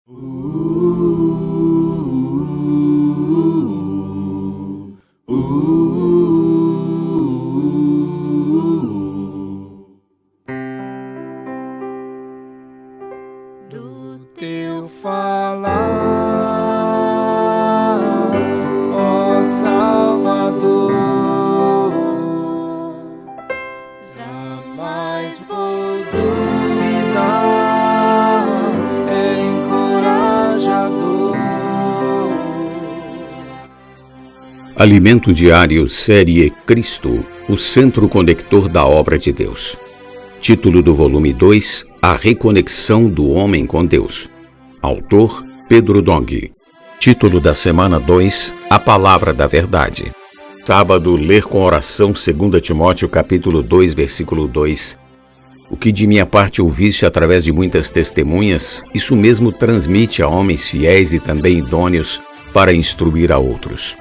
Do teu falar, ó Salvador, jamais vou duvidar, é encorajador. Alimento Diário, série Cristo, o centro conector da obra de Deus. Título do volume 2, A Reconexão do Homem com Deus. Autor, Pedro Dong. Título da semana 2, A Palavra da Verdade. Sábado, ler com oração 2 Timóteo capítulo 2, versículo 2. O que de minha parte ouviste através de muitas testemunhas, isso mesmo transmite a homens fiéis e também idôneos para instruir a outros.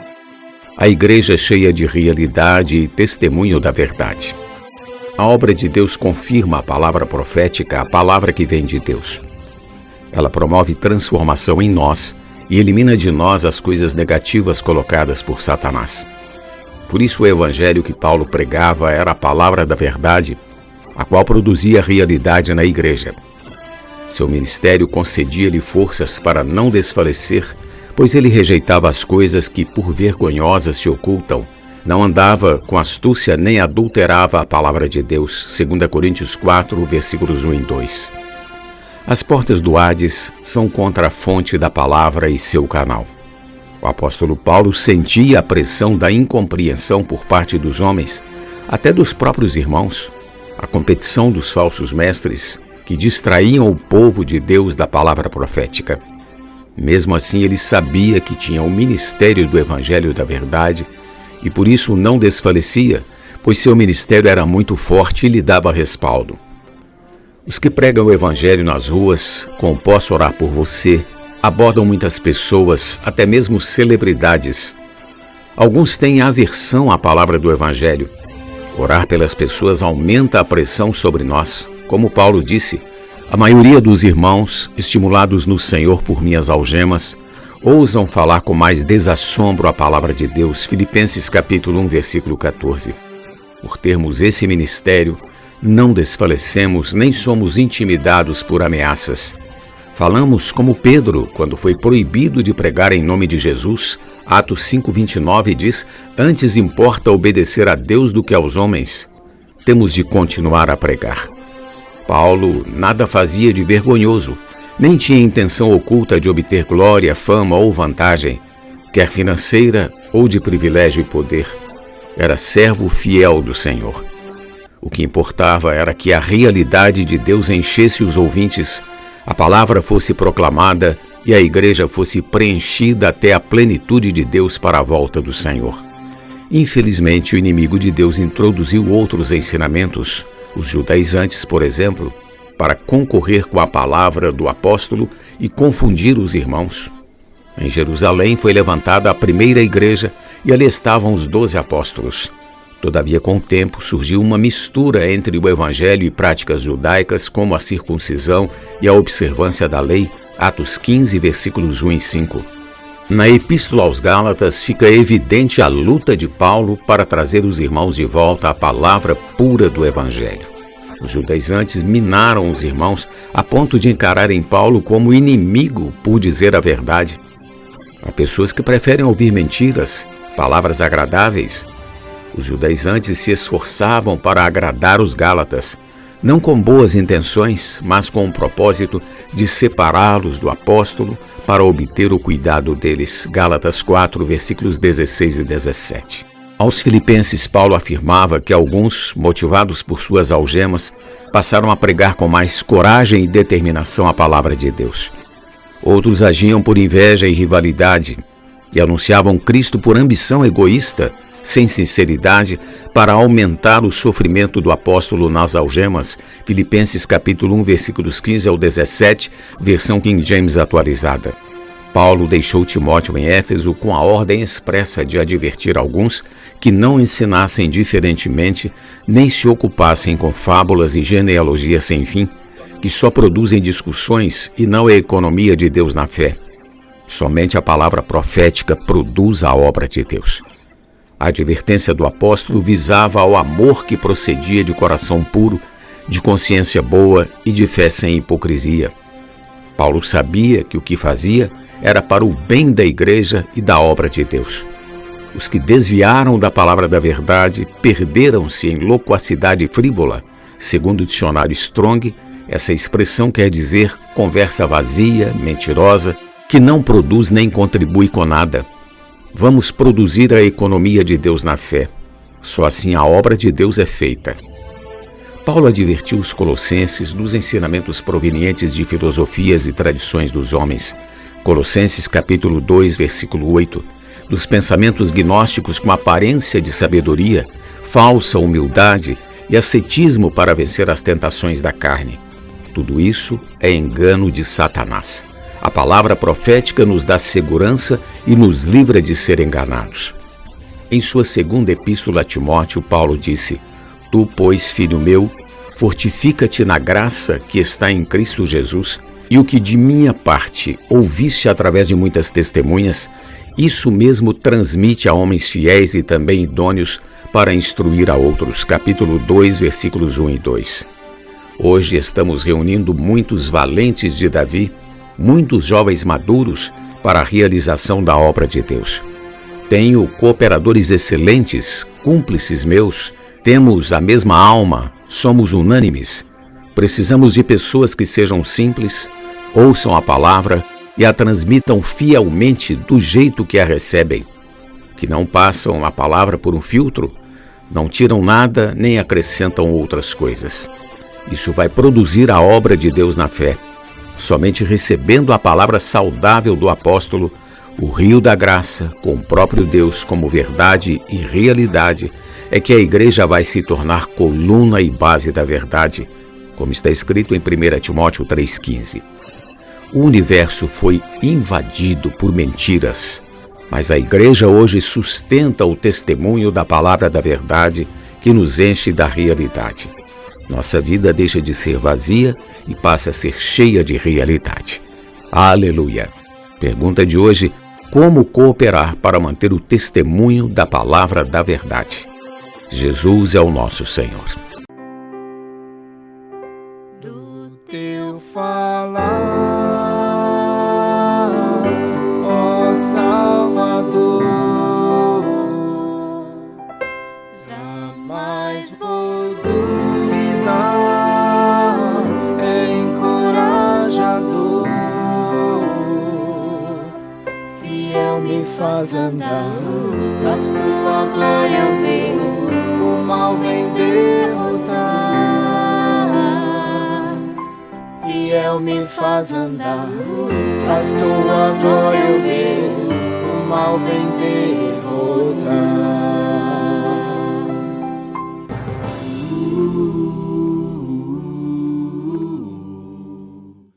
A igreja é cheia de realidade e testemunho da verdade. A obra de Deus confirma a palavra profética, a palavra que vem de Deus. Ela promove transformação em nós e elimina de nós as coisas negativas colocadas por Satanás. Por isso o evangelho que Paulo pregava era a palavra da verdade, a qual produzia realidade na igreja. Seu ministério concedia-lhe forças para não desfalecer, pois ele rejeitava as coisas que por vergonhosas se ocultam, não andava com astúcia nem adulterava a palavra de Deus, 2 Coríntios 4, versículos 1 e 2. As portas do Hades são contra a fonte da palavra e seu canal. O apóstolo Paulo sentia a pressão da incompreensão por parte dos homens, até dos próprios irmãos, a competição dos falsos mestres que distraíam o povo de Deus da palavra profética. Mesmo assim, ele sabia que tinha o ministério do Evangelho da Verdade e por isso não desfalecia, pois seu ministério era muito forte e lhe dava respaldo. Os que pregam o Evangelho nas ruas, com "posso orar por você", abordam muitas pessoas, até mesmo celebridades. Alguns têm aversão à palavra do Evangelho. Orar pelas pessoas aumenta a pressão sobre nós. Como Paulo disse, a maioria dos irmãos, estimulados no Senhor por minhas algemas, ousam falar com mais desassombro a palavra de Deus. Filipenses capítulo 1, versículo 14. Por termos esse ministério, não desfalecemos nem somos intimidados por ameaças. Falamos como Pedro, quando foi proibido de pregar em nome de Jesus. Atos 5:29 diz, antes importa obedecer a Deus do que aos homens. Temos de continuar a pregar. Paulo nada fazia de vergonhoso, nem tinha intenção oculta de obter glória, fama ou vantagem, quer financeira ou de privilégio e poder. Era servo fiel do Senhor. O que importava era que a realidade de Deus enchesse os ouvintes, a palavra fosse proclamada e a igreja fosse preenchida até a plenitude de Deus para a volta do Senhor. Infelizmente, o inimigo de Deus introduziu outros ensinamentos, os judaizantes, por exemplo, para concorrer com a palavra do apóstolo e confundir os irmãos. Em Jerusalém foi levantada a primeira igreja e ali estavam os 12 apóstolos. Todavia, com o tempo, surgiu uma mistura entre o evangelho e práticas judaicas, como a circuncisão e a observância da lei, Atos 15, versículos 1 e 5. Na Epístola aos Gálatas fica evidente a luta de Paulo para trazer os irmãos de volta à palavra pura do evangelho. Os judaizantes minaram os irmãos a ponto de encararem Paulo como inimigo por dizer a verdade. Há pessoas que preferem ouvir mentiras, palavras agradáveis. Os judaizantes se esforçavam para agradar os gálatas, não com boas intenções, mas com o propósito de separá-los do apóstolo para obter o cuidado deles. Gálatas 4, versículos 16 e 17. Aos filipenses, Paulo afirmava que alguns, motivados por suas algemas, passaram a pregar com mais coragem e determinação a palavra de Deus. Outros agiam por inveja e rivalidade e anunciavam Cristo por ambição egoísta, sem sinceridade, para aumentar o sofrimento do apóstolo nas algemas. Filipenses capítulo 1, versículos 15 ao 17, versão King James atualizada. Paulo deixou Timóteo em Éfeso com a ordem expressa de advertir alguns que não ensinassem diferentemente, nem se ocupassem com fábulas e genealogias sem fim, que só produzem discussões e não a economia de Deus na fé. Somente a palavra profética produz a obra de Deus. A advertência do apóstolo visava ao amor que procedia de coração puro, de consciência boa e de fé sem hipocrisia. Paulo sabia que o que fazia era para o bem da igreja e da obra de Deus. Os que desviaram da palavra da verdade perderam-se em loquacidade frívola. Segundo o dicionário Strong, essa expressão quer dizer conversa vazia, mentirosa, que não produz nem contribui com nada. Vamos produzir a economia de Deus na fé. Só assim a obra de Deus é feita. Paulo advertiu os colossenses dos ensinamentos provenientes de filosofias e tradições dos homens. Colossenses capítulo 2, versículo 8, dos pensamentos gnósticos com aparência de sabedoria, falsa humildade e ascetismo para vencer as tentações da carne. Tudo isso é engano de Satanás. A palavra profética nos dá segurança e nos livra de ser enganados. Em sua segunda epístola a Timóteo, Paulo disse: Tu, pois, filho meu, fortifica-te na graça que está em Cristo Jesus, e o que de minha parte ouviste através de muitas testemunhas, isso mesmo transmite a homens fiéis e também idôneos para instruir a outros. Capítulo 2, versículos 1 e 2. Hoje estamos reunindo muitos valentes de Davi, muitos jovens maduros para a realização da obra de Deus. Tenho cooperadores excelentes, cúmplices meus, temos a mesma alma, somos unânimes. Precisamos de pessoas que sejam simples, ouçam a palavra e a transmitam fielmente do jeito que a recebem, que não passam a palavra por um filtro, não tiram nada nem acrescentam outras coisas. Isso vai produzir a obra de Deus na fé. Somente recebendo a palavra saudável do apóstolo, o rio da graça, com o próprio Deus como verdade e realidade, é que a igreja vai se tornar coluna e base da verdade, como está escrito em 1 Timóteo 3,15. O universo foi invadido por mentiras, mas a igreja hoje sustenta o testemunho da palavra da verdade que nos enche da realidade. Nossa vida deixa de ser vazia e passa a ser cheia de realidade. Aleluia! Pergunta de hoje: como cooperar para manter o testemunho da palavra da verdade? Jesus é o nosso Senhor. Do teu falar, ó Salvador, jamais vou duvidar, é encorajador, fiel me faz andar, faz tua glória eu ver, o mal vem derrotar. Fiel me faz andar, faz tua glória eu ver, o mal vem derrotar.